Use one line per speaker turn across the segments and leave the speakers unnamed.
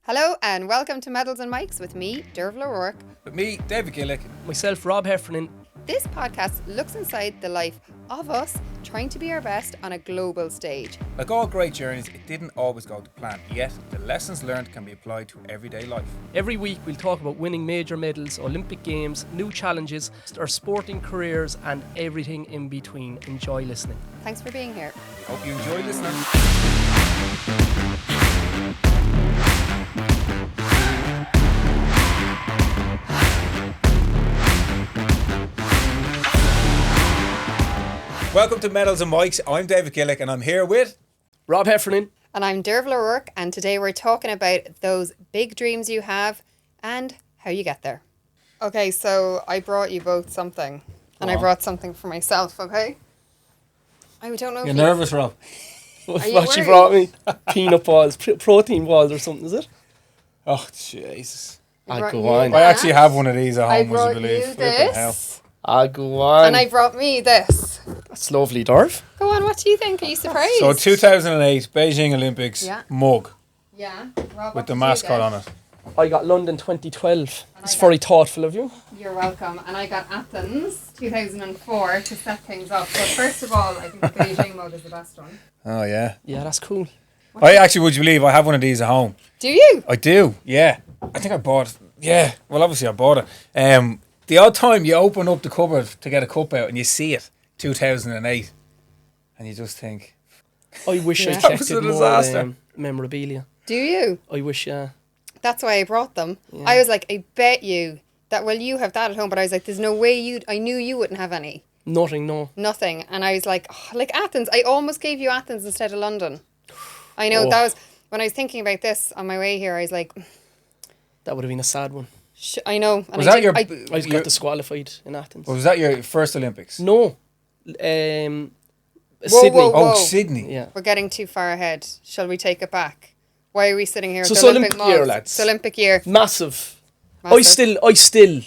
Hello and welcome to Medals and Mics with me, Derval O'Rourke.
With me, David Gillick.
Myself, Rob Heffernan.
This podcast looks inside the life of us trying to be our best on a global stage.
Like all great journeys, it didn't always go to plan, yet the lessons learned can be applied to everyday life.
Every week we'll talk about winning major medals, Olympic Games, new challenges, our sporting careers and everything in between. Enjoy listening.
Thanks for being here.
Hope you enjoy listening. Welcome to Medals and Mics. I'm David Gillick and I'm here with...
Rob Heffernan.
And I'm Derval O'Rourke, and today we're talking about those big dreams you have and how you get there. Okay, so I brought you both something, and I brought something for myself, okay? I don't know if
You're nervous, Rob?
What she brought me? Peanut balls, protein balls or something, is it?
Oh, Jesus.
Go on.
I actually have one of these at
I
home, would you
brought
believe?
you
Flipping hell.
this,
Go on.
and I brought me this.
That's lovely, Dorv.
Go on, what do you think? Are you surprised?
So 2008 Beijing Olympics
Yeah.
mug
Rob,
with
what
the
did you
mascot
get?
on it.
I got London 2012. It's
I
very thoughtful of you.
You're welcome. And I got Athens 2004 to set things up. So first of all, I think the Beijing mug is the best one.
Oh, yeah.
Yeah, that's cool.
I actually, would you believe, I have one of these at home.
Do you?
I do, yeah. I think I bought it. Yeah, well, obviously I bought it. The odd time you open up the cupboard to get a cup out and you see it, 2008, and you just think...
I wish I
Yeah.
That
checked
was
it
a
more
disaster.
memorabilia.
Do you?
I wish,
That's why I brought them.
Yeah.
I was like, I bet you that, well, you have that at home, but I was like, there's no way I knew you wouldn't have any.
nothing, no.
Nothing. And I was like, oh, like Athens. I almost gave you Athens instead of London. I know,
Oh.
that was, when I was thinking about this on my way here, I was like,
That would have been a sad one.
I know. And
Was
I
that your...
I
I just got disqualified in Athens.
Was that your first Olympics?
No.
Whoa,
Sydney.
whoa, whoa.
Oh, Sydney.
Yeah.
We're getting too far ahead. Shall we take it back? Why are we sitting here?
So
It's
it's Olympic year,
mugs.
lads.
It's Olympic year.
Massive.
Massive.
I still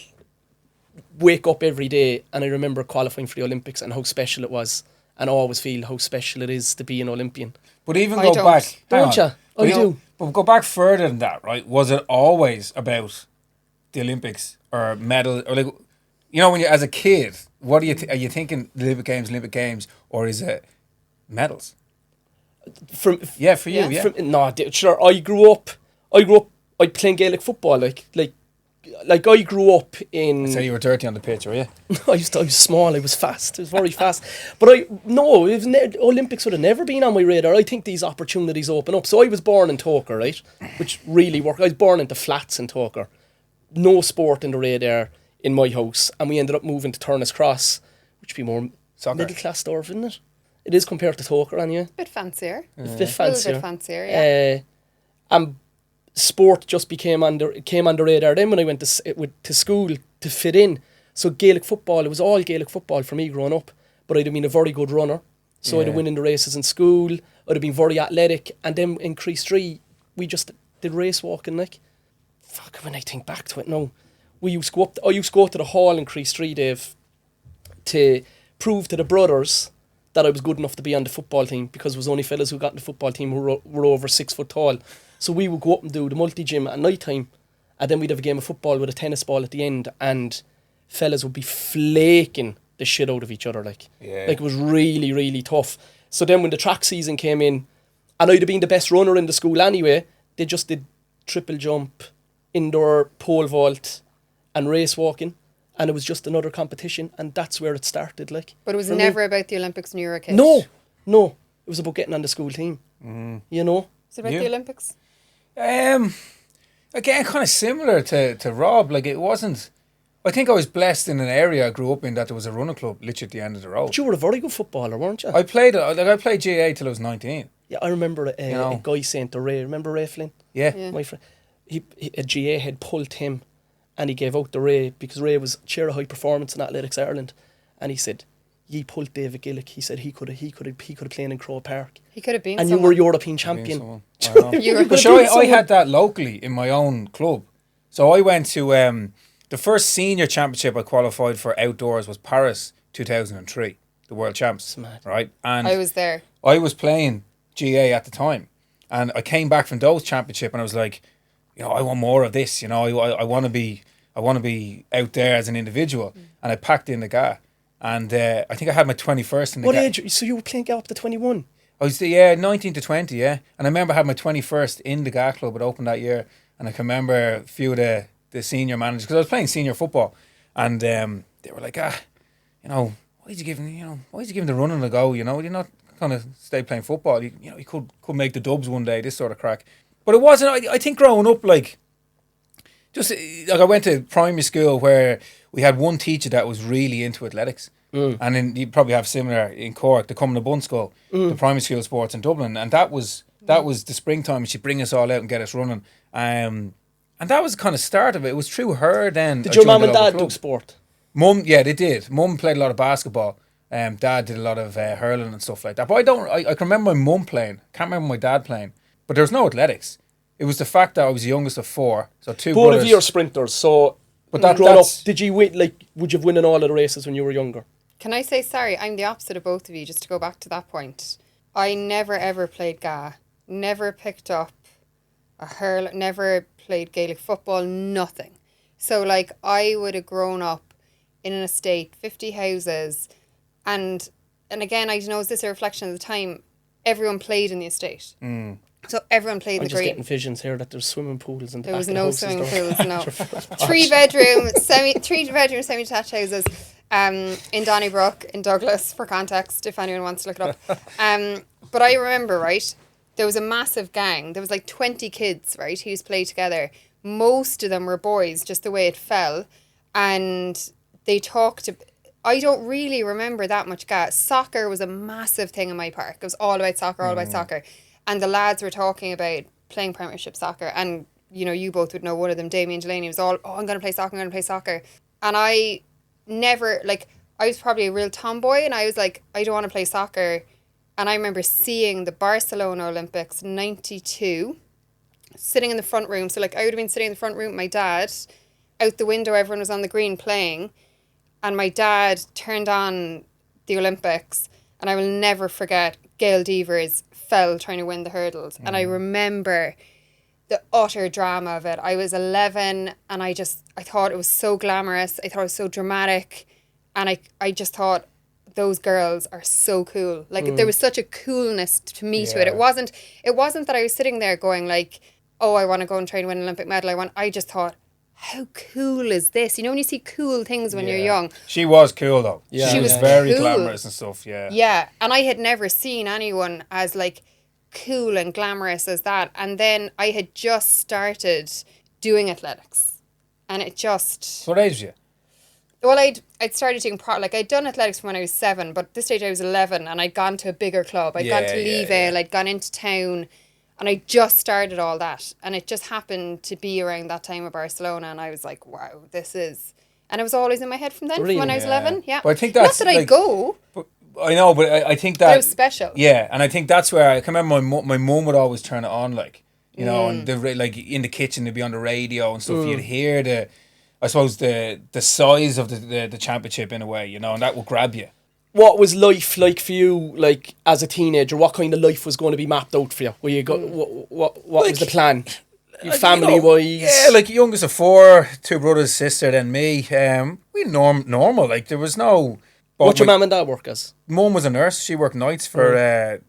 wake up every day and I remember qualifying for the Olympics and how special it was, and I always feel how special it is to be an Olympian.
But even
I
go
don't.
back... hang
Don't
on.
ya?
But
I
you know-
do.
But go back further than that, right? Was it always about the Olympics or medal? Or like, you know, when you as a kid, what are you thinking? Olympic Games, or is it medals? Yeah, for you, yeah.
Sure. I grew up playing Gaelic football. Like I grew up in.
So you were dirty on the pitch, were you?
I was small. I was fast. I was very fast. But Olympics would have never been on my radar. I think these opportunities open up. So I was born in Toker, right? Which really worked. I was born into flats in Toker. No sport in the radar in my house, and we ended up moving to Turner's Cross, which would be more
Soccer.
middle class stuff, isn't it? It is compared to Toker, anyway.
Bit fancier.
It's a bit
A little
fancier.
bit fancier, yeah.
And sport just came on the radar then when I went to school to fit in. So Gaelic football, it was all Gaelic football for me growing up. But I'd have been a very good runner. So I'd have won in the races in school. I'd have been very athletic. And then in Crease 3, we just did race walking, like. Fuck, when I think back to it now. I used to go to the hall in Crease 3, Dave, to prove to the brothers that I was good enough to be on the football team, because there was only fellas who got in the football team who were over 6 foot tall. So we would go up and do the multi-gym at night time, and then we'd have a game of football with a tennis ball at the end, and fellas would be flaking the shit out of each other, like.
Yeah.
Like, it was really, really tough. So then when the track season came in, and I'd have been the best runner in the school anyway, they just did triple jump, indoor pole vault, and race walking. And it was just another competition, and that's where it started, like.
But it was
for me.
never about the Olympics when you were a kid.
No. It was about getting on the school team. You know?
Is it about
Yeah.
the Olympics?
Again, kind of similar to Rob. Like, it wasn't... I think I was blessed in an area I grew up in that there was a running club literally at the end of the road.
But you were a very good footballer, weren't you?
I played GAA till I was 19.
Yeah, I remember
know.
a guy saying to Ray, remember Ray Flynn?
Yeah.
Yeah.
My friend, a GA had pulled him, and he gave out to Ray, because Ray was chair of high performance in Athletics Ireland, and he said, "Ye pulled David Gillick." He said he could have played in Crow Park,
He could have been
and you
someone.
were European champion.
Being someone. I know.
You were
But sure, I had that locally in my own club. So I went to the first senior championship I qualified for outdoors was Paris 2003, the World Champs,
mad.
right? And
I was there.
I was playing GA at the time, and I came back from those championship, and I was like, I want more of this. I want to be out there as an individual. And I packed in the GA. And I think I had my 21st in the
What
GA.
age? So you were playing GA up to 21?
I was 19 to 20, yeah. And I remember I had my 21st in the GA club. It opened that year. And I can remember a few of the senior managers, because I was playing senior football. And they were like, why is he giving the running a go? You're not going to stay playing football. You could make the dubs one day, this sort of crack. But it wasn't, I think growing up, like, just like I went to primary school where we had one teacher that was really into athletics. And then you probably have similar in Cork, the Coming Bun School, the primary school sports in Dublin. And that was the springtime. She'd bring us all out and get us running. And that was the kind of start of it. It was through her then.
Did your mum and dad do sport?
Mum, yeah, they did. Mum played a lot of basketball. Dad did a lot of hurling and stuff like that. But I can remember my mum playing. Can't remember my dad playing. But there was no athletics. It was the fact that I was the youngest of four. So two
Both
brothers.
of you are sprinters. So,
But
growing up,
that's...
did you win? Like, would you have won in all of the races when you were younger?
Can I say sorry? I'm the opposite of both of you, just to go back to that point. I never ever played GA. Never picked up a hurl. Never played Gaelic football. Nothing. So, like, I would have grown up in an estate, 50 houses, and again, I don't know, is this a reflection of the time? Everyone played in the estate. So everyone played in
I'm
the
just
green.
getting visions here that there's swimming pools in the
There
back
was
of the
no
houses,
swimming
though.
pools, no. Three-bedroom, semi-detached houses in Donnybrook, in Douglas, for context, if anyone wants to look it up. But I remember, right, there was a massive gang. There was like 20 kids, right, who used to play together. Most of them were boys, just the way it fell. And they talked... I don't really remember that much GA. Soccer was a massive thing in my park. It was all about soccer, all about soccer. And the lads were talking about playing Premiership soccer. And, you both would know one of them, Damien Delaney, was all, I'm going to play soccer. And I never, like, I was probably a real tomboy. And I was like, I don't want to play soccer. And I remember seeing the Barcelona Olympics, 92, sitting in the front room. So, like, I would have been sitting in the front room with my dad. Out the window, everyone was on the green playing. And my dad turned on the Olympics, and I will never forget Gail Devers fell trying to win the hurdles. And I remember the utter drama of it. I was 11, and I thought it was so glamorous. I thought it was so dramatic. And I just thought, those girls are so cool. Like, there was such a coolness to me to it. It wasn't that I was sitting there going like, oh, I want to go and try and win an Olympic medal. I just thought, how cool is this? When you see cool things when you're young.
She was cool though.
Yeah,
She was
yeah,
very
cool.
glamorous and stuff, yeah.
Yeah, and I had never seen anyone as like cool and glamorous as that. And then I had just started doing athletics. And it just...
What age was you?
Well, I'd started doing I'd done athletics from when I was 7, but at this stage I was 11 and I'd gone to a bigger club. I'd gone to Leevale, I'd gone into town, and I just started all that. And it just happened to be around that time of Barcelona, and I was like, wow, this is... And it was always in my head from then,
Really?
from when I was 11. Yeah.
But I think that's...
Not that I'd go,
But I know, but I think that...
but it was special.
Yeah, and I think that's where I can remember my mum would always turn it on, like, and like in the kitchen they'd be on the radio and stuff. You'd hear the size of the championship in a way, and that would grab you.
What was life like for you, like, as a teenager? What kind of life was going to be mapped out for you? Where you go? What was the plan? Family-wise?
Yeah, like youngest of 4, 2 brothers, sister, then me. We normal, like there was no...
What your mum and dad work as?
Mum was a nurse. She worked nights for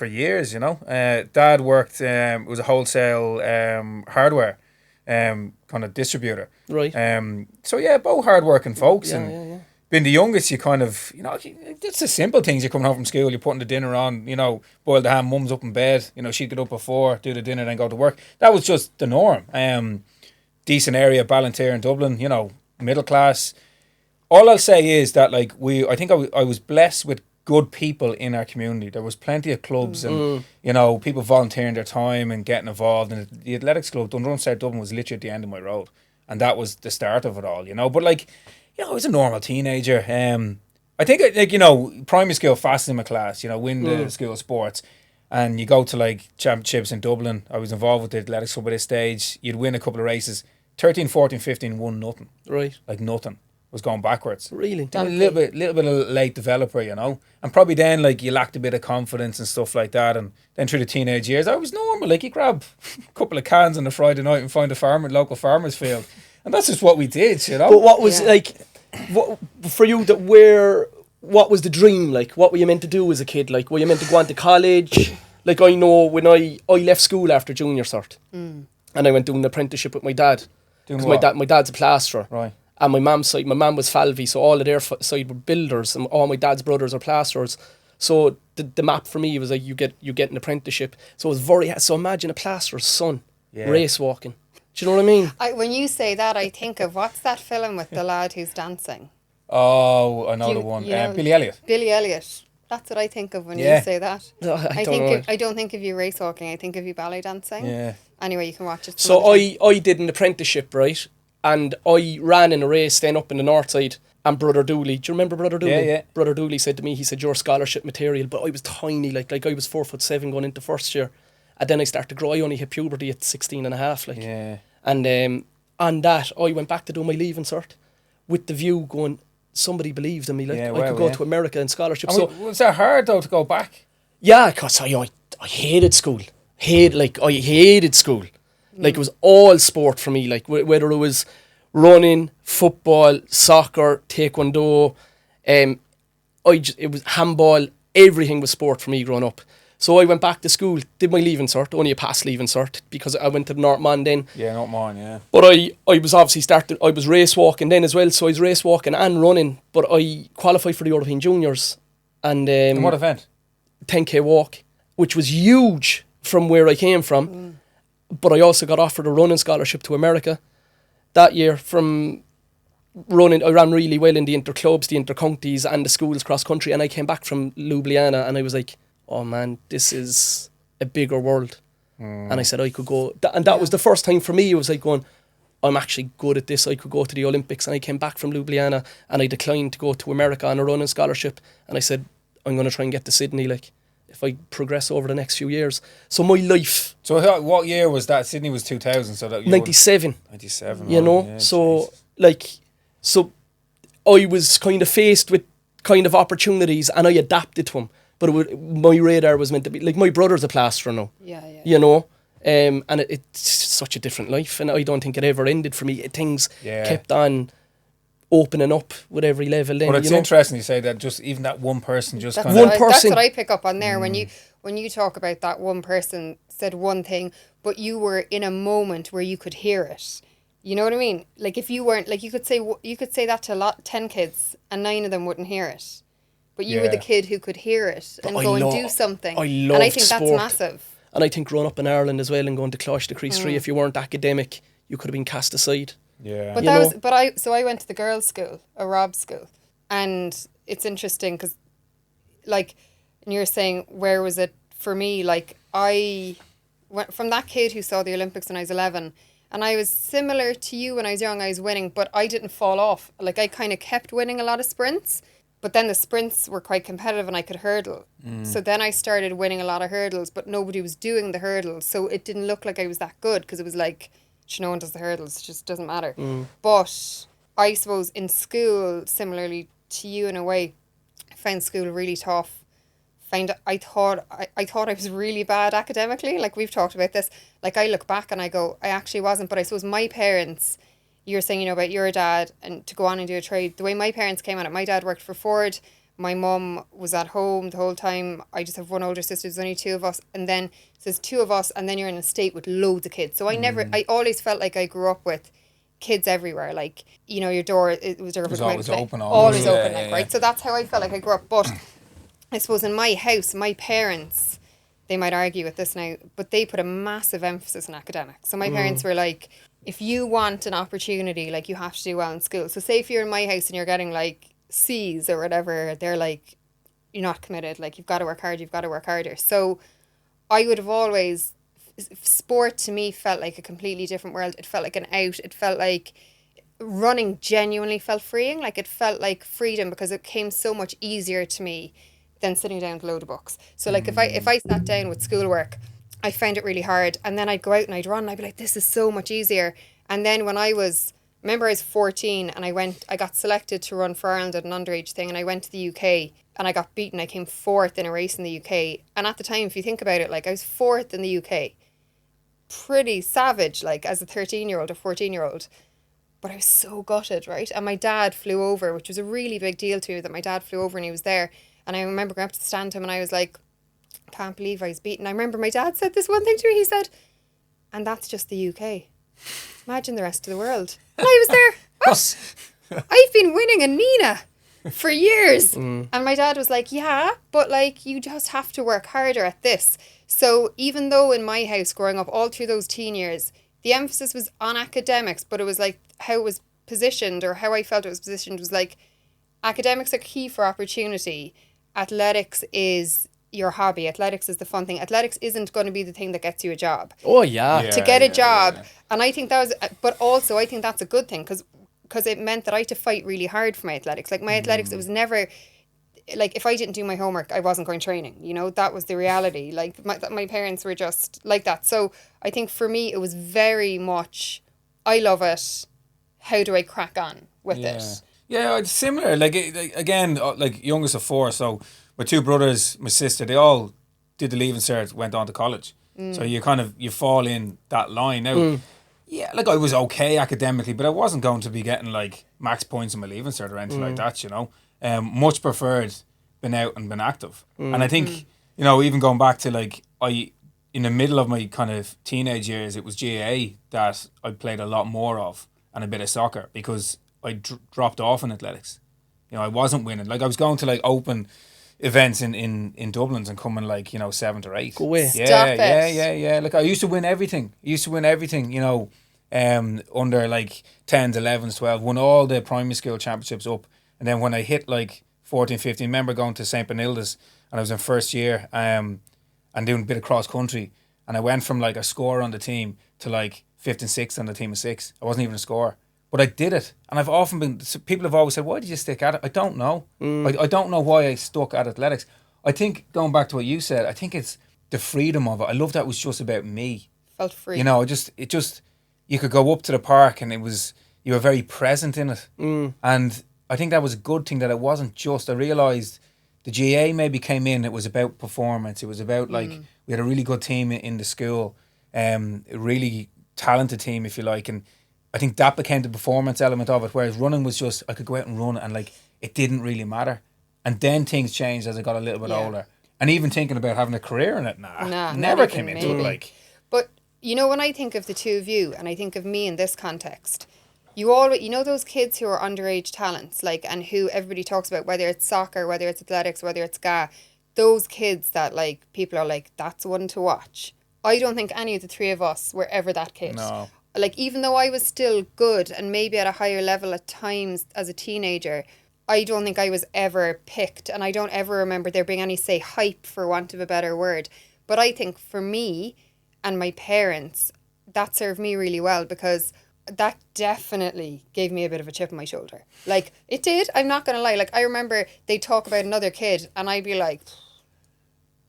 years, Dad worked, was a wholesale
Right.
hardware kind of distributor.
Right.
So yeah, both hard-working folks.
Yeah.
Being the youngest, you kind of, it's the simple things. You're coming home from school, you're putting the dinner on, boil the ham, mum's up in bed, she'd get up before, do the dinner, then go to work. That was just the norm. Decent area, Ballantyre in Dublin, middle class. All I'll say is that, like, I think I was blessed with good people in our community. There was plenty of clubs and, people volunteering their time and getting involved. And the athletics club, Dundrum South Dublin, was literally at the end of my road. And that was the start of it all, But, like, I was a normal teenager. I think, like, primary school, fastest in my class, win the school sports. And you go to, like, championships in Dublin. I was involved with the athletics club at this stage. You'd win a couple of races. 13, 14, 15, won nothing.
Right.
Like, nothing. was going backwards.
Really?
A little bit of late developer, you know. And probably then, like, you lacked a bit of confidence and stuff like that. And then through the teenage years, I was normal. Like, you grab a couple of cans on a Friday night and find a local farmer's field. And that's just what we did, you know.
But what was, like, what, for you, what was the dream, like? What were you meant to do as a kid? Like, were you meant to go on to college? Like, I know when I left school after junior cert, and I went doing an apprenticeship with my dad.
Doing
Because my dad's a plasterer.
Right.
And my mum's side, my mum was Falvey, so all of their side were builders, and all my dad's brothers are plasterers. So the map for me was like, you get an apprenticeship. So it was so imagine a plasterer's son, race walking. Do you know what I mean?
When you say that, I think of, what's that film with the lad who's dancing?
Oh, I know the one. Billy Elliot.
Billy Elliot. That's what I think of when you say that.
No, I
don't think of you race walking. I think of you ballet dancing.
Yeah.
Anyway, you can watch it.
So I did an apprenticeship, right? And I ran in a race then up in the north side. And Brother Dooley, do you remember Brother Dooley?
Yeah.
Brother Dooley said to me, he said, "You're scholarship material." But I was tiny, like I was 4'7" going into first year. And then I started to grow. I only hit puberty at 16 and a half. Like.
Yeah.
And on that, I went back to do my leaving cert with the view going, somebody believed in me. Like, I could go to America and scholarship.
So was that hard, though, to go back?
Yeah, because I hated school. I hated school. Like, it was all sport for me. Like, whether it was running, football, soccer, taekwondo, it was handball. Everything was sport for me growing up. So I went back to school, did my leaving cert, only a pass leaving cert, because I went to the Northman then.
Yeah, Northman, yeah. But
I was obviously I was race walking then as well, so I was race walking and running, but I qualified for the European Juniors. And
in what event?
10k walk, which was huge from where I came from. But I also got offered a running scholarship to America that year from running. I ran really well in the interclubs, the intercounties and the schools cross country, and I came back from Ljubljana and I was like, oh man, this is a bigger world. And I said I could go. And that was the first time for me. It was like going, I'm actually good at this. I could go to the Olympics. And I came back from Ljubljana and I declined to go to America on a running scholarship. And I said, I'm going to try and get to Sydney, like, if I progress over the next few years. So my life...
So what year was that? Sydney was 2000, so that...
97.
97,
you know?
Yeah,
so, geez. Like, so I was kind of faced with kind of opportunities and I adapted to them. But my radar was meant to be... Like, my brother's a plasterer now.
Yeah.
You know? And it's such a different life. And I don't think it ever ended for me. Things kept on opening up with every level. Then,
but it's interesting you say that, just even that one person just
that's
kind of...
That's what I pick up on there. When you talk about that one person said one thing, but you were in a moment where you could hear it. You know what I mean? Like, if you weren't... Like, you could say that to 10 kids and 9 of them wouldn't hear it. But you were the kid who could hear it and go and do something. And I think
sport.
That's massive.
And I think growing up in Ireland as well and going to Closh to Crease 3, if you weren't academic, you could have been cast aside.
Yeah.
But I went to the girls' school, a Rob school. And it's interesting because, like, and you're saying, where was it for me? Like, I went from that kid who saw the Olympics when I was 11, and I was similar to you when I was young. I was winning, but I didn't fall off. Like, I kind of kept winning a lot of sprints. But then the sprints were quite competitive and I could hurdle. So then I started winning a lot of hurdles, but nobody was doing the hurdles. So it didn't look like I was that good because it was like, no one does the hurdles. It just doesn't matter. But I suppose in school, similarly to you in a way, I found school really tough. I thought I was really bad academically. Like, we've talked about this. Like, I look back and I go, I actually wasn't. But I suppose my parents... You're saying, about your dad and to go on and do a trade. The way my parents came at it, my dad worked for Ford. My mum was at home the whole time. I just have one older sister. There's only 2 of us. And then, so there's 2 of us and then you're in a state with loads of kids. So I always felt like I grew up with kids everywhere. Like, your door, it was
always open.
Always open, right? So that's how I felt like I grew up. But I suppose in my house, my parents, they might argue with this now, but they put a massive emphasis on academics. So my parents were like... If you want an opportunity, like, you have to do well in school. So say if you're in my house and you're getting like C's or whatever, they're like, you're not committed. Like, you've got to work hard, you've got to work harder. So I would have always, sport to me felt like a completely different world. It felt like an out. It felt like running genuinely felt freeing. Like, it felt like freedom because it came so much easier to me than sitting down to load of books. So like if I sat down with schoolwork, I found it really hard, and then I'd go out and I'd run and I'd be like, this is so much easier. And then when I was remember I was 14 and I got selected to run for Ireland at an underage thing, and I went to the UK and I got beaten. I came fourth in a race in the UK. And at the time, if you think about it, like I was fourth in the UK. Pretty savage, like as a 13-year-old or 14-year-old. But I was so gutted, right? And my dad flew over, which was a really big deal to me that my dad flew over and he was there. And I remember going up to the stand to him and I was like, can't believe I was beaten. I remember my dad said this one thing to me. He said, and that's just the UK. Imagine the rest of the world. And I was there, what? I've been winning a Nina for years. And my dad was like, yeah, but like you just have to work harder at this. So even though in my house growing up all through those teen years, the emphasis was on academics, but it was like how it was positioned, or how I felt it was positioned, was like academics are key for opportunity. Athletics is your hobby. Athletics is the fun thing. Athletics isn't going to be the thing that gets you a job.
Oh, yeah.
To get a job. And I think that was, but also I think that's a good thing because it meant that I had to fight really hard for my athletics. Like my athletics, it was never, like if I didn't do my homework, I wasn't going training. You know, that was the reality. Like my parents were just like that. So I think for me, it was very much, I love it. How do I crack on with it?
Yeah, it's similar. Like again, like youngest of four. So my two brothers, my sister, they all did the Leaving Cert, went on to college. So you fall in that line now. Yeah, like I was okay academically, but I wasn't going to be getting like max points in my Leaving Cert or anything like that. You know, much preferred been out and been active. And I think you know, even going back to like in the middle of my kind of teenage years, it was GAA that I played a lot more of, and a bit of soccer, because I dropped off in athletics. You know, I wasn't winning. Like I was going to like open events in Dublin and coming like, you know, 7th or 8th.
Go away.
Yeah. Like I used to win everything. You know, under like 10s, 11s, 12, won all the primary school championships up. And then when I hit like 14, 15, I remember going to St. Benilda's and I was in first year and doing a bit of cross country. And I went from like a scorer on the team to like 5th and 6th on the team of 6. I wasn't even a scorer. But I did it. And I've often been, people have always said, why did you stick at it? I don't know. I don't know why I stuck at athletics. I think, going back to what you said, I think it's the freedom of it. I love that it was just about me.
Felt free.
You know, you could go up to the park and you were very present in it. And I think that was a good thing, that it wasn't just, I realised the GA maybe came in, it was about performance. It was about like, we had a really good team in the school, a really talented team, if you like. And I think that became the performance element of it, whereas running was just, I could go out and run and like, it didn't really matter. And then things changed as I got a little bit older. And even thinking about having a career in it, never came into it. Like,
but you know, when I think of the two of you, and I think of me in this context, you know those kids who are underage talents, like, and who everybody talks about, whether it's soccer, whether it's athletics, whether it's GA, those kids that like people are like, that's one to watch. I don't think any of the three of us were ever that kid.
No.
Like, even though I was still good and maybe at a higher level at times as a teenager, I don't think I was ever picked, and I don't ever remember there being any, say, hype, for want of a better word. But I think for me and my parents, that served me really well, because that definitely gave me a bit of a chip on my shoulder. Like, it did, I'm not going to lie. Like, I remember they'd talk about another kid and I'd be like,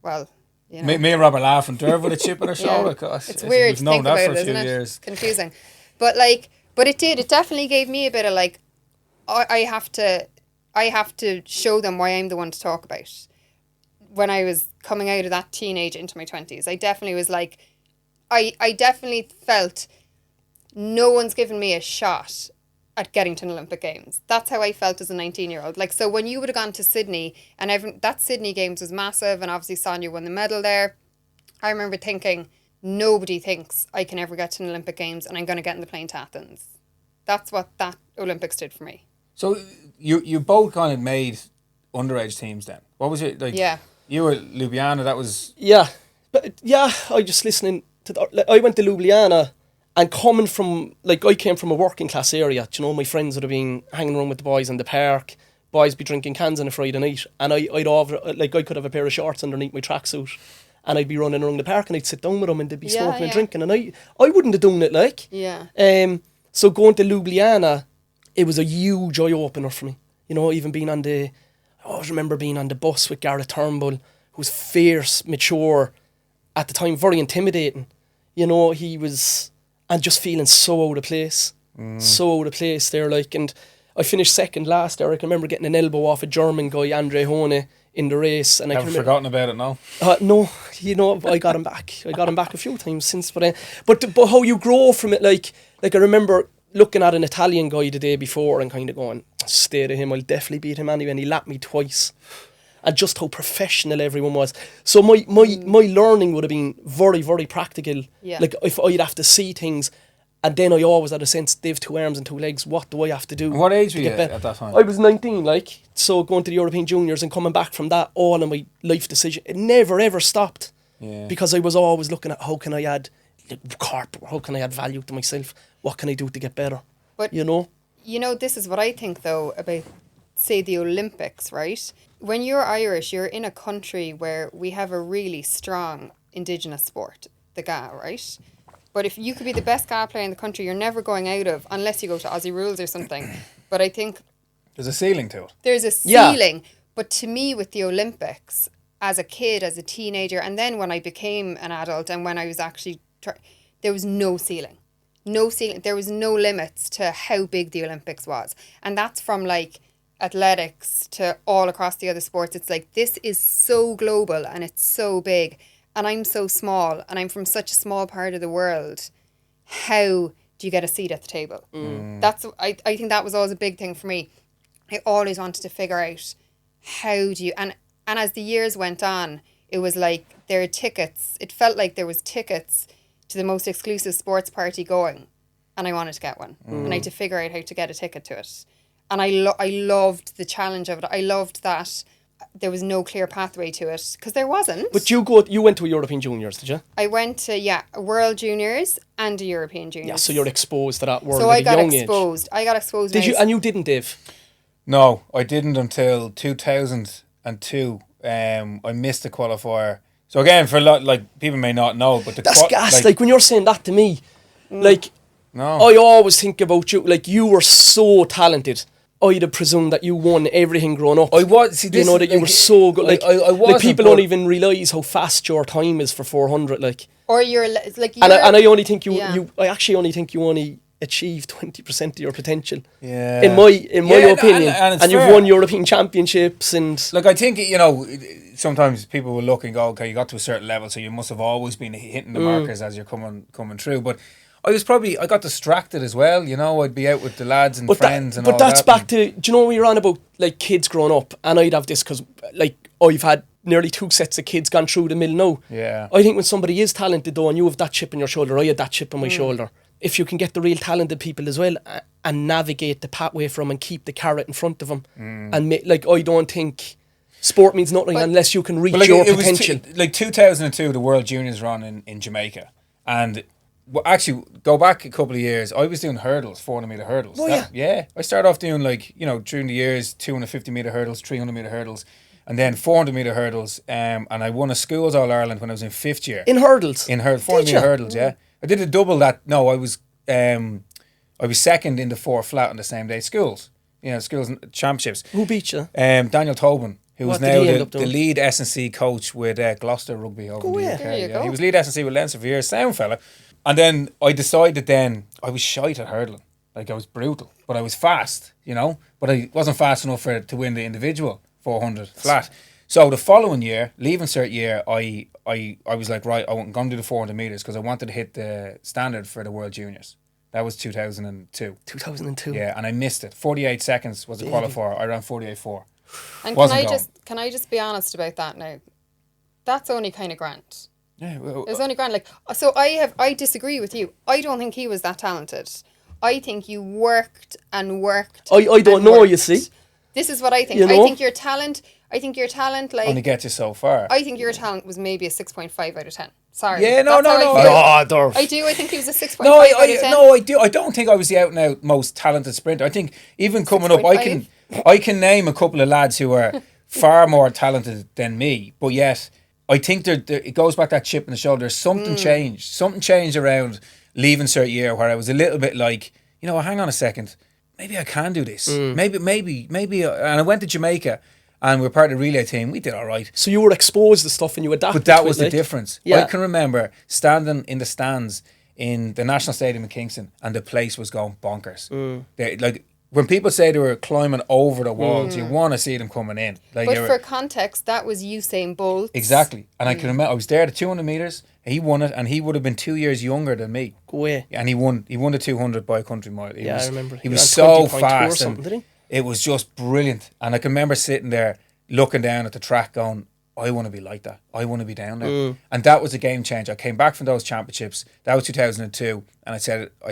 well, you know.
Me and Rob are laughing. Derval with a chip on her shoulder. Gosh,
it's weird to think about it, isn't it?
Years.
Confusing. But it did. It definitely gave me a bit of like, I have to show them why I'm the one to talk about. When I was coming out of that teenage into my 20s, I definitely was like, I definitely felt no one's given me a shot at getting to an Olympic Games. That's how I felt as a 19-year-old. Like, so when you would have gone to Sydney, and that Sydney Games was massive, and obviously Sonia won the medal there, I remember thinking, nobody thinks I can ever get to an Olympic Games and I'm going to get in the plane to Athens. That's what that Olympics did for me.
So you both kind of made underage teams then. What was it like?
Yeah.
You were Ljubljana, that was...
Yeah. But yeah, I just listening to... I went to Ljubljana, and coming from... Like, I came from a working class area. Do you know, my friends would have been hanging around with the boys in the park. Boys be drinking cans on a Friday night. And I could have a pair of shorts underneath my tracksuit. And I'd be running around the park and I'd sit down with them and they'd be smoking and drinking. And I wouldn't have done it, like.
Yeah.
So going to Ljubljana, it was a huge eye-opener for me. You know, even being on the... I always remember being on the bus with Gareth Turnbull, who was fierce, mature, at the time very intimidating. You know, he was... And just feeling so out of place. So out of place there, like, and I finished second last there. I can remember getting an elbow off a German guy, Andre Hone, in the race. And
Never forgotten about it now.
No, you know, I got him back. I got him back a few times since. But how you grow from it, like I remember looking at an Italian guy the day before and kind of going, stay to him, I'll definitely beat him anyway. And he lapped me twice. And just how professional everyone was. So my learning would have been very, very practical.
Yeah.
Like if I'd have to see things, and then I always had a sense, they have 2 arms and 2 legs, what do I have to do?
And what age
to
were you
get better?
at that time?
I was 19, like, so going to the European Juniors and coming back from that, all of my life decision, it never ever stopped.
Yeah.
Because I was always looking at how can I add how can I add value to myself? What can I do to get better?
But
you know?
You know, this is what I think though about, say, the Olympics, right? When you're Irish, you're in a country where we have a really strong indigenous sport, the GAA, right? But if you could be the best GAA player in the country, you're never going out of, unless you go to Aussie Rules or something. But I think
There's a ceiling to it.
there's a ceiling. But to me, with the Olympics, as a kid, as a teenager, and then when I became an adult and when I was actually, there was no ceiling. No ceiling. There was no limits to how big the Olympics was. And that's from like athletics to all across the other sports. It's like, this is so global and it's so big. And I'm so small and I'm from such a small part of the world. How do you get a seat at the table? That's I think that was always a big thing for me. I always wanted to figure out how do you, and as the years went on, it was like there are tickets. It felt like there was tickets to the most exclusive sports party going, and I wanted to get one. And I had to figure out how to get a ticket to it. And I loved the challenge of it. I loved that there was no clear pathway to it, because there wasn't.
But you went to European Juniors, did you?
I went to, a World Juniors and a European Juniors.
Yeah, so you're exposed to that world
so
at
I
a
got
young
exposed. I got exposed.
age. Did you? And you didn't, Dave?
No, I didn't until 2002. I missed the qualifier. So again, for a lot, like, people may not know, but
That's gas. Like when you're saying that to me, like,
no,
I always think about you. Like, you were so talented. I'd have presumed that you won everything growing up.
I was. See, this
you know that you were so good. Like,
I wasn't,
like people don't even realise how fast your time is for 400. Like,
or you're like,
and I only think I actually only think you achieved 20% of your potential.
Yeah.
In my opinion,
and
you've won European Championships and.
Like, I think, you know, sometimes people will look and go, okay, you got to a certain level, so you must have always been hitting the markers as you're coming through. But I got distracted as well, you know. I'd be out with the lads and friends and all that.
But that's back to, do you know, we were on about like kids growing up, and I'd have this because like I've had nearly 2 sets of kids gone through the mill now.
Yeah.
I think when somebody is talented though, and you have that chip on your shoulder, I had that chip on my shoulder. If you can get the real talented people as well and navigate the pathway from and keep the carrot in front of them, and I don't think sport means nothing unless you can reach your potential.
Like 2002, the World Juniors run in Jamaica, and actually go back a couple of years, I was doing hurdles, 400 meter hurdles.
Oh,
yeah. I started off doing, like, you know, during the years, 250 meter hurdles, 300 meter hurdles, and then 400 meter hurdles. And I won a schools All Ireland when I was in 5th year.
In hurdles?
In 400 meter hurdles, yeah. I did a double that. No, I was second in the 4 flat on the same day. Schools championships.
Who beat you?
Daniel Tobin, who was
What did he end
now
up
the
doing?
lead S&C coach with Gloucester Rugby over in the UK.
There you go.
He was lead S&C with Leinster for years, sound fella. And then I decided I was shite at hurdling. Like, I was brutal, but I was fast, you know. But I wasn't fast enough to win the individual 400 flat. So the following year, leaving cert year, I was like, right, I'm going to do the 400 metres because I wanted to hit the standard for the World Juniors. That was 2002.
2002.
Yeah, and I missed it. 48 seconds was the qualifier. I ran 48.4.
And
Wasn't
can I just be honest about that now? That's only kind of grand.
Yeah, well,
It was only grand. Like, so I disagree with you. I don't think he was that talented. I think you worked and worked.
I don't
and
know,
worked.
you see.
This is what I think.
You know?
I think your talent, like,
only get you so far.
I think your talent was maybe a 6.5 out of 10. Sorry.
Yeah, no.
I
Dorf.
do. I think he was a 6.5
No,
out of 10.
I do. I don't think I was the out and out most talented sprinter. I think even coming up,
6.5.
I can name a couple of lads who are far more talented than me. But yet, I think it goes back to that chip in the shoulder. Something changed. Something changed around leaving cert year where I was a little bit like, you know, hang on a second, maybe I can do this. Maybe. And I went to Jamaica. And we were part of the relay team. We did all right.
So you were exposed to stuff and you adapted.
But that
to
was
it,
the difference.
Yeah.
I can remember standing in the stands in the National Stadium in Kingston, and the place was going bonkers. Like when people say they were climbing over the walls, you want to see them coming in. Like,
but for context, that was Usain Bolt.
Exactly. And I can remember, I was there at 200 metres. He won it, and he would have been 2 years younger than me.
Go away.
And he won the 200 by a country mile.
I remember.
He was so
20.2
fast.
or something, did he?
It was just brilliant. And I can remember sitting there, looking down at the track going, I want to be like that. I want to be down there. And that was a game changer. I came back from those championships. That was 2002. And I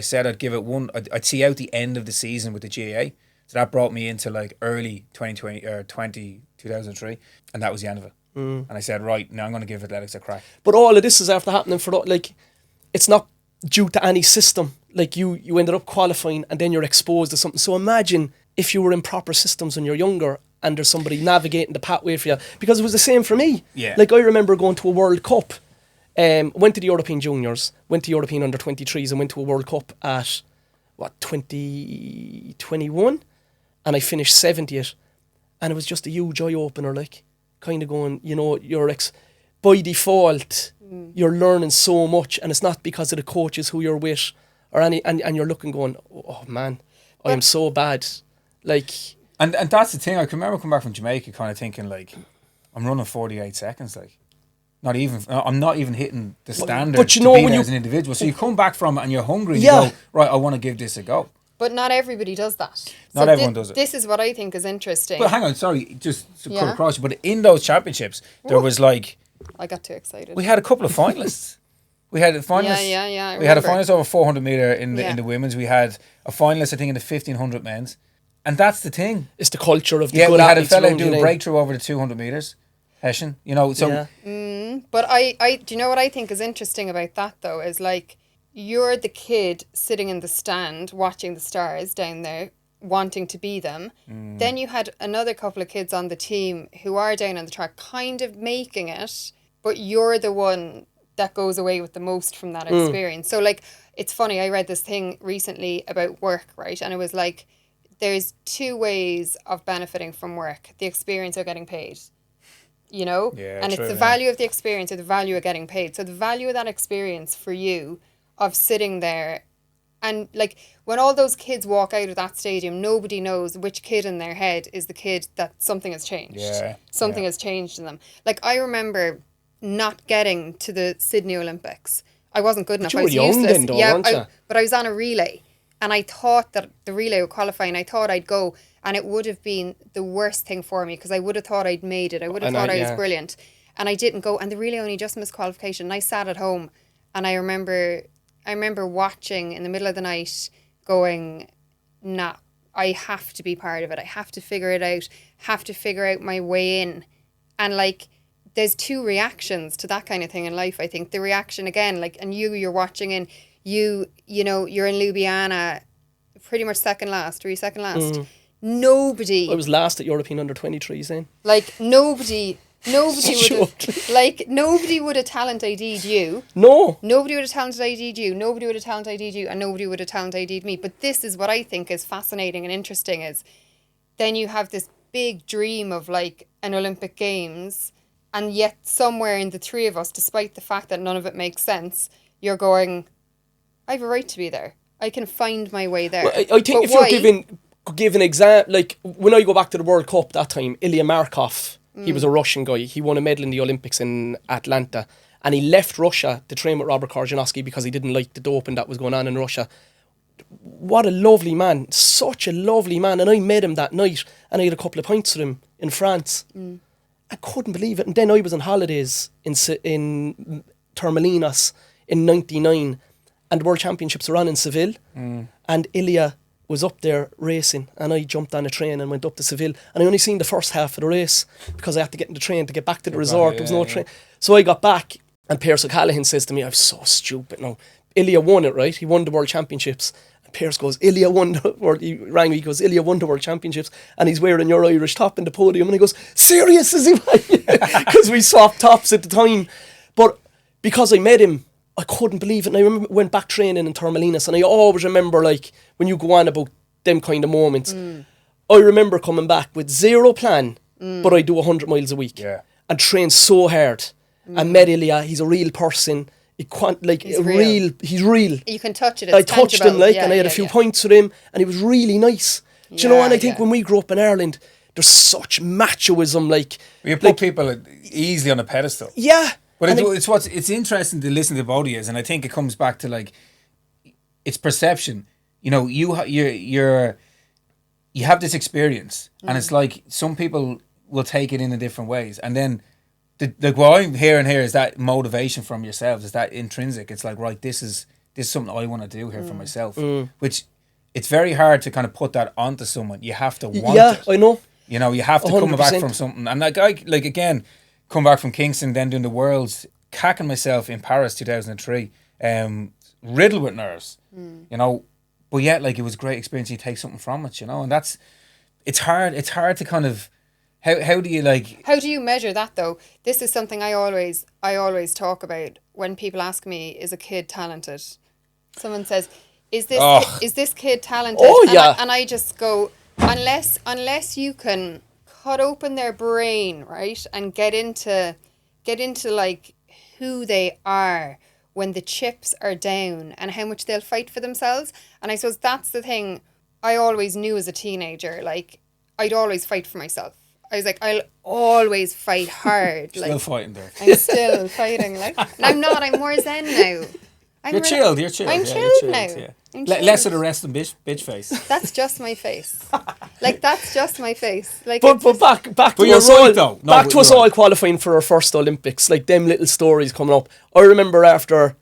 said I'd give it one. I'd see out the end of the season with the GAA. So that brought me into like early 2003. And that was the end of it. And I said, right, now I'm going to give athletics a crack.
But all of this is after happening for, like, it's not due to any system. Like, you ended up qualifying and then you're exposed to something. So imagine if you were in proper systems when you're younger and there's somebody navigating the pathway for you. Because it was the same for me.
Yeah.
Like, I remember going to a World Cup, went to the European Juniors, went to European Under-23s and went to a World Cup at, 2021? And I finished 70th. And it was just a huge eye-opener, like, kind of going, you know, by default, you're learning so much, and it's not because of the coaches who you're with, or and you're looking going, oh man, I am so bad. Like...
And that's the thing. I can remember coming back from Jamaica kind of thinking, like, I'm running 48 seconds, like. I'm not even hitting the standard
but you
to
know,
be
when
there
you,
as an individual. So you come back from it and you're hungry and
Yeah.
you go, right, I want to give this a go.
But not everybody does that.
Not everyone does it.
This is what I think is interesting.
But hang on, sorry, just to cut
Yeah.
across you. But in those championships, there was like,
I got too excited.
we had a couple of finalists. We had a finalist.
Yeah. I
We had a
remember.
finalist over 400 metre in
Yeah.
the women's. We had a finalist, I think, in the 1500 men's. And that's the thing.
it's the culture of the
Yeah,
good
we had a
athletes
fella
around
do
you
a
then.
breakthrough over the 200 metres. Hessian, you know, so
Yeah.
But I do you know what I think is interesting about that though is like you're the kid sitting in the stand watching the stars down there wanting to be them. Then you had another couple of kids on the team who are down on the track kind of making it, but you're the one that goes away with the most from that experience. So like it's funny, I read this thing recently about work, right? And it was like there's two ways of benefiting from work. The experience of getting paid. You know?
Yeah,
and
true,
it's the
yeah.
value of the experience or the value of getting paid. So the value of that experience for you of sitting there and like when all those kids walk out of that stadium, nobody knows which kid in their head is the kid that something has changed.
Yeah,
Something
yeah.
has changed in them. Like I remember not getting to the Sydney Olympics. I wasn't good enough.
you
I
were
was
young
useless.
then though, weren't you?
But I was on a relay and I thought that the relay would qualify and I thought I'd go and it would have been the worst thing for me because I would have thought I'd made it. I would have thought I was brilliant. And I didn't go and the relay only just missed qualification. And I sat at home and I remember watching in the middle of the night going, nah, I have to be part of it. I have to figure it out. Have to figure out my way in. And like there's two reactions to that kind of thing in life, I think. The reaction again, like and you're watching and you know, you're in Ljubljana pretty much second last. Were you second last? Nobody
I was last at European Under-23s then.
like nobody would have like nobody would have talent ID'd you.
No.
Nobody would have talent ID'd you. Nobody would have talent ID'd you, and nobody would have talent ID'd me. But this is what I think is fascinating and interesting is then you have this big dream of like an Olympic Games, and yet somewhere in the three of us, despite the fact that none of it makes sense, you're going, I have a right to be there. I can find my way there.
Well, I think
But
if you're
why?
give an example, like when I go back to the World Cup that time, Ilya Markov, he was a Russian guy. He won a medal in the Olympics in Atlanta. And he left Russia to train with Robert Korjanowski because he didn't like the doping that was going on in Russia. What a lovely man. Such a lovely man. And I met him that night and I had a couple of pints with him in France. I couldn't believe it. And then I was on holidays in Torremolinos in 99 and the World Championships were on in Seville. And Ilya was up there racing and I jumped on a train and went up to Seville and I only seen the first half of the race because I had to get in the train to get back to the resort. There was no train. So I got back and Pierce O'Callaghan says to me, I'm so stupid now. Ilya won it, right? He won the World Championships. And Pierce goes, Ilya won the World... He rang me, he goes, Ilya won the World Championships and he's wearing your Irish top in the podium. And he goes, serious is he? Because we swapped tops at the time. But because I met him, I couldn't believe it. And I remember went back training in Torremolinos and I always remember like when you go on about them kind of moments. I remember coming back with zero plan, but I do 100 miles a week.
Yeah.
And train so hard. And met Ilya, he's a real person.
He's real.
He's real.
You can touch it.
I
It's
touched
tangible.
him, and I had a few points with him, and he was really nice. Do you know? And I think when we grew up in Ireland, there's such machoism,
You put people easily on a pedestal.
Yeah.
But it's interesting to listen to both of you, and I think it comes back to it's perception. You know, you have this experience, and it's like some people will take it in different ways, and then what I'm hearing here is that motivation from yourselves, is that intrinsic. It's like, right, this is something I want to do here for myself, which it's very hard to kind of put that onto someone. You have to want it.
Yeah, I know.
You know, you have to 100%. Come back from something, and again, come back from Kingston, then doing the Worlds, cacking myself in Paris 2003, riddled with nerves, you know, but yet it was a great experience. You take something from it, you know, and it's hard to kind of, how do you
how do you measure that though? This is something I always talk about when people ask me, is a kid talented? Someone says, is this kid talented?
Oh, yeah.
And I just go, unless you can cut open their brain, right, and get into who they are when the chips are down and how much they'll fight for themselves. And I suppose that's the thing I always knew as a teenager. I'd always fight for myself. I was like, I'll always fight hard.
Still fighting there.
I'm still fighting. And I'm not. I'm more zen now.
You're chilled.
I'm chilled now.
Yeah.
I'm chilled.
Less of the rest of bitch face.
That's just my face. That's just my face.
But back
But
to
you're
us
right,
all,
though. No,
back to
but
us
you're
all
right.
qualifying for our first Olympics, them little stories coming up. I remember after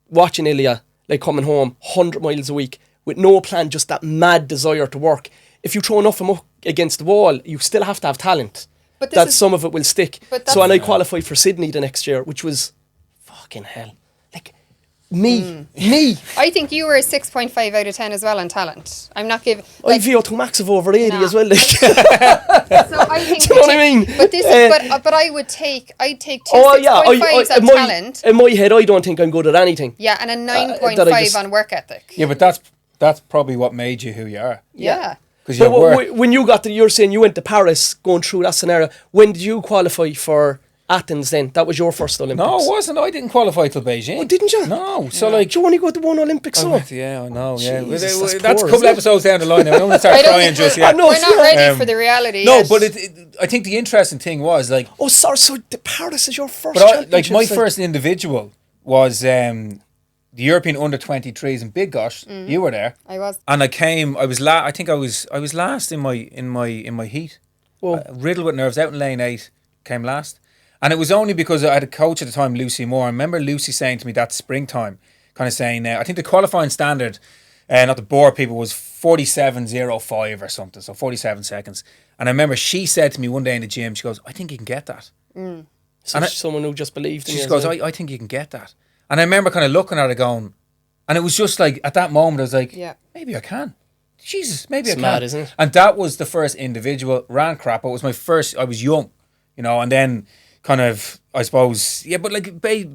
watching Ilya, coming home 100 miles a week with no plan, just that mad desire to work. If you throw enough of them up against the wall, you still have to have talent. But some of it will stick. And I qualified for Sydney the next year, which was fucking hell. Me.
I think you were a 6.5 out of 10 as well on talent. I'm not giving.
I VO2 max of over 80 as well.
So I think.
Do you know what I mean?
But this is, but I'd take two 6.5s on talent.
In my head, I don't think I'm good at anything.
Yeah, and a 9.5 on work ethic.
Yeah, but that's probably what made you who you are.
Yeah.
Because your work.
When you got you're saying you went to Paris, going through that scenario. When did you qualify for Athens then? That was your first Olympics.
No, it wasn't. I didn't qualify till Beijing.
Oh, didn't you?
No. So
you only go to one Olympics, so?
Yeah, I know. Yeah,
Jesus,
that's a couple episodes down the line. I don't want to start crying just yet.
We're not ready for the reality.
No,
yet.
but I think the interesting thing was
Oh, sorry. So the Paris is your first.
But my first individual was the European under-23s in Big Gosh. You were there.
I was.
And I came. I was I think I was last in my heat. Riddled with nerves, out in lane 8, came last. And it was only because I had a coach at the time, Lucy Moore. I remember Lucy saying to me that springtime, kind of saying, I think the qualifying standard, not to bore people, was 47.05 or something, so 47 seconds. And I remember she said to me one day in the gym, she goes, I think you can get that.
So someone who just believed in you.
She goes, I think you can get that. And I remember kind of looking at her going, and it was just at that moment, I was like, maybe I can. Jesus, maybe I can.
Mad, isn't it?
And that was the first individual, ran crap. It was my first, I was young, and then kind of, I suppose, but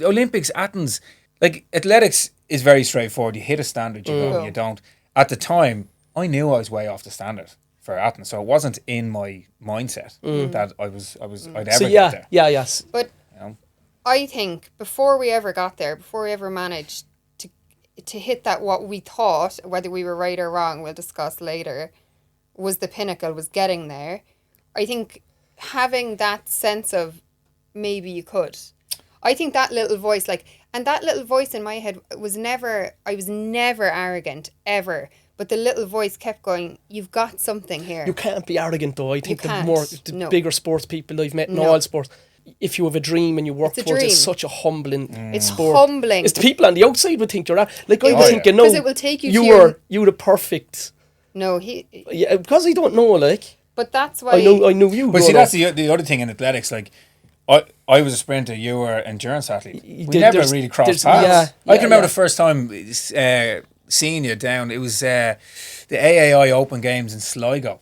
Olympics, Athens, athletics is very straightforward. You hit a standard, you go, you don't. At the time, I knew I was way off the standard for Athens, so it wasn't in my mindset that I'd ever get there.
Yeah, yes.
But I think before we ever got there, before we ever managed to hit that, what we thought, whether we were right or wrong, we'll discuss later, was the pinnacle, was getting there. I think having that sense of maybe you could. I think that little voice, and that little voice in my head I was never arrogant, ever. But the little voice kept going, you've got something here.
You can't be arrogant though. I think the bigger sports people I've met in all sports, if you have a dream and you work towards it, it's such a humbling sport.
Humbling.
It's the people on the outside would think you're I was thinking, no,
because it will take you
you were the perfect.
No,
because I don't know,
But that's why
I knew you.
But see, that's the other thing in athletics. I was a sprinter, you were an endurance athlete. We never really crossed paths. I can remember the first time seeing you down. It was the AAI Open Games in Sligo.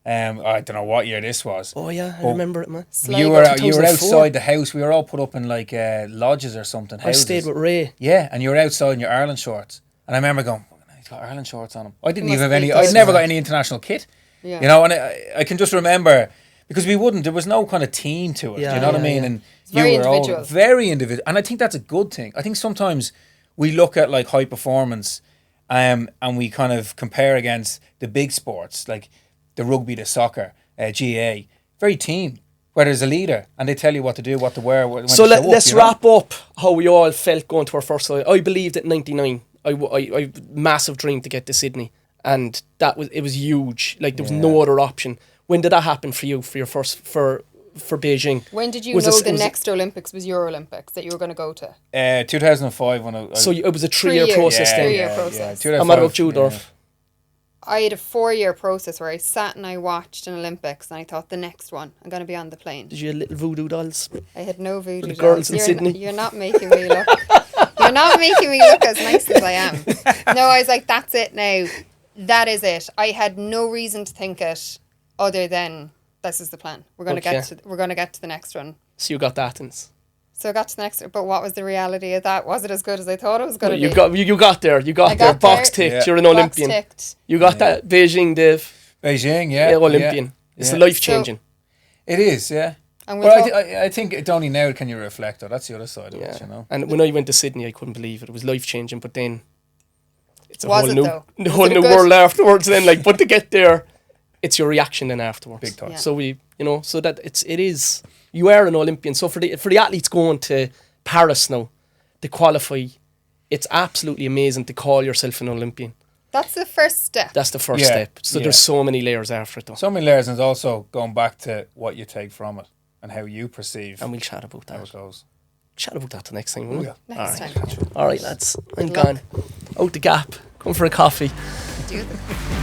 I don't know what year this was.
Oh yeah, I remember it, man.
You were outside the house. We were all put up in lodges or something.
I stayed with Ray.
Yeah, and you were outside in your Ireland shorts. And I remember going, he's got Ireland shorts on him. I didn't even have any. I'd never got any international kit. Yeah. And I can just remember because there was no kind of team to it.
Yeah,
you know what I
yeah,
mean?
yeah.
And
very
you were all
individual.
very individual, and I think that's a good thing. I think sometimes we look at like high performance, and we kind of compare against the big sports like the rugby, the soccer, GA. Very team, where there's a leader and they tell you what to do, what to wear. When
So
to show
let's
up, you know?
wrap up how we all felt going to our first. I believed at 99. I massive dream to get to Sydney, and it was huge. Like there was no other option. When did that happen for you for your first for Beijing?
When did you
Was
know
it-
the
was it-
next Olympics was your Olympics that you were going to go to?
2005 when I
So it was a 3-year
3 years.
process
Yeah,
then.
3 year process.
2005,
And what about you, Dorf?
I had a 4-year process where I sat and I watched an Olympics and I thought the next one I'm going to be on the plane.
Did you have little voodoo dolls?
I had no voodoo
the girls
dolls.
in
You're
Sydney.
You're not making me look. You're not making me look as nice as I am. No, I was like, that's it now. That is it. I had no reason to think it other than this is the plan. We're going to
Okay.
get to the next one.
So you got Athens.
So I got to the next, but what was the reality of that? Was it as good as I thought it was going to
You
be?
got there. You got
I
there.
got
Box
there.
ticked.
Yeah.
You're an
Box
Olympian.
ticked.
You got that Beijing, Dave.
Beijing, yeah.
Olympian.
Yeah.
It's
Yeah.
life changing.
It is, yeah.
And we'll
Well,
talk-
I think it's only now can you reflect, though. That's the other side of it, you know.
And when I went to Sydney, I couldn't believe it. It was life changing. But then it's a
Was
whole
it
new,
though?
a
Was
whole
it a
new
good-
world afterwards. Then, like, but to get there, it's your reaction then afterwards.
Big time.
Yeah.
So so that it is. You are an Olympian. So for the athletes going to Paris now to qualify, it's absolutely amazing to call yourself an Olympian.
That's the first step.
That's the first
Yeah,
step. So
yeah.
there's so many layers after it, though.
So many layers, and it's also going back to what you take from it and how you perceive
And we'll chat about
how
that.
it goes.
Chat about that the next time, won't we?
Next
All right.
time.
All right, lads. I'm
Good luck.
gone. Out the gap. Come for a coffee.
Do the